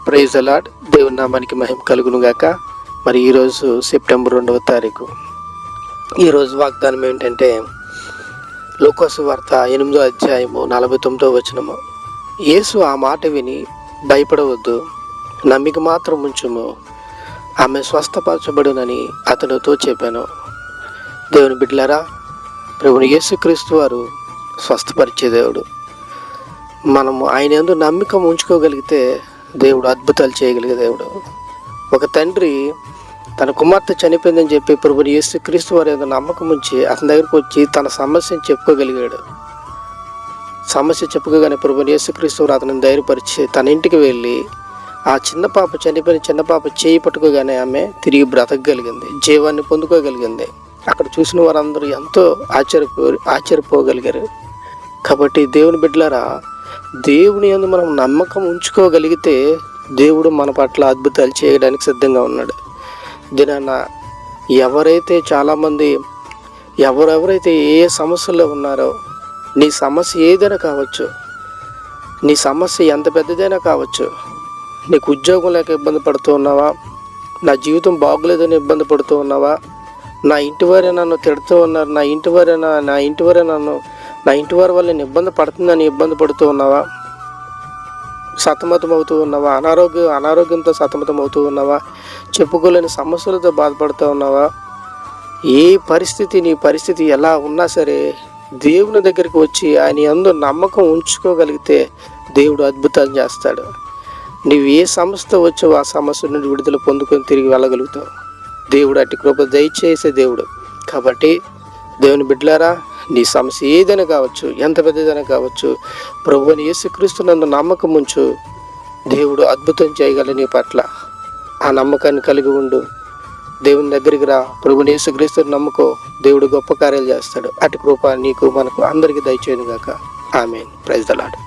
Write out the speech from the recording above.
Praise the lord. దేవుని నామానికి మహిమ కలుగును గాక. మరి ఈరోజు సెప్టెంబర్ 2వ తారీఖు. ఈరోజు వాగ్దానం ఏంటంటే లూకాసు వార్త 8వ అధ్యాయము 49వ వచనము. యేసు ఆ మాట విని భయపడవద్దు, నమ్మిక మాత్రం ఉంచుము, ఆమె స్వస్థపరచబడునని అతనితో చెప్పాను. దేవుని బిడ్డలారా, ప్రభువు యేసుక్రీస్తు వారు స్వస్థపరిచే దేవుడు. మనము ఆయన యందు నమ్మిక ఉంచుకోగలిగితే దేవుడు అద్భుతాలు చేయగలిగే దేవుడు. ఒక తండ్రి తన కుమార్తె చనిపోయిందని చెప్పి ప్రభువు యేసుక్రీస్తు వారి యందు నమ్మకం ఉంచి అతని దగ్గరకు వచ్చి తన సమస్యను చెప్పుకోగలిగాడు. సమస్య చెప్పుకోగానే ప్రభువు యేసుక్రీస్తు వారు అతని ధైర్యపరిచి తన ఇంటికి వెళ్ళి ఆ చనిపోయిన చిన్న పాప చేయి పట్టుకోగానే ఆమె తిరిగి బ్రతకగలిగింది, జీవాన్ని పొందుకోగలిగింది. అక్కడ చూసిన వారందరూ ఎంతో ఆశ్చర్యపోగలిగారు. కాబట్టి దేవుని బిడ్డలారా, దేవుని యందు మనం నమ్మకం ఉంచుకోగలిగితే దేవుడు మన పట్ల అద్భుతాలు చేయడానికి సిద్ధంగా ఉన్నాడు. దినాన ఎవరెవరైతే ఏ సమస్యలో ఉన్నారో, నీ సమస్య ఏదైనా కావచ్చు, నీ సమస్య ఎంత పెద్దదైనా కావచ్చు, నీకు ఉద్యోగం లేక ఇబ్బంది పడుతూ ఉన్నావా, నా జీవితం బాగోలేదని ఇబ్బంది పడుతూ ఉన్నావా, నా ఇంటి వారే నన్ను తిడుతూ ఉన్నారు, నా ఇంటి వారి వల్ల నేను ఇబ్బంది పడుతుందని ఇబ్బంది పడుతూ ఉన్నావా, సతమతం అవుతూ ఉన్నావా, అనారోగ్యంతో సతమతం అవుతూ ఉన్నావా, చెప్పుకోలేని సమస్యలతో బాధపడుతూ ఉన్నావా, నీ పరిస్థితి ఎలా ఉన్నా సరే దేవుని దగ్గరికి వచ్చి ఆయన యందు నమ్మకం ఉంచుకోగలిగితే దేవుడు అద్భుతాలు చేస్తాడు. నువ్వు ఏ సమస్య వచ్చావో ఆ సమస్య నుండి విడుదల పొందుకొని తిరిగి వెళ్ళగలుగుతావు. దేవుడు అట్టి కృప దయచేసే దేవుడు. కాబట్టి దేవుని బిడ్డలారా, నీ సమస్య ఏదైనా కావచ్చు, ఎంత పెద్దదైనా కావచ్చు, ప్రభువుని యేసుక్రీస్తు నందు నమ్మకం ఉంచు. దేవుడు అద్భుతం చేయగల నీ పట్ల ఆ నమ్మకాన్ని కలిగి ఉండు. దేవుని దగ్గరికి రా, ప్రభువుని యేసుక్రీస్తుని నమ్ముకో, దేవుడు గొప్ప కార్యాలు చేస్తాడు. అటు కృప నీకు మనకు అందరికీ దయచేయను గాక. ఆమేన్. Praise the lord.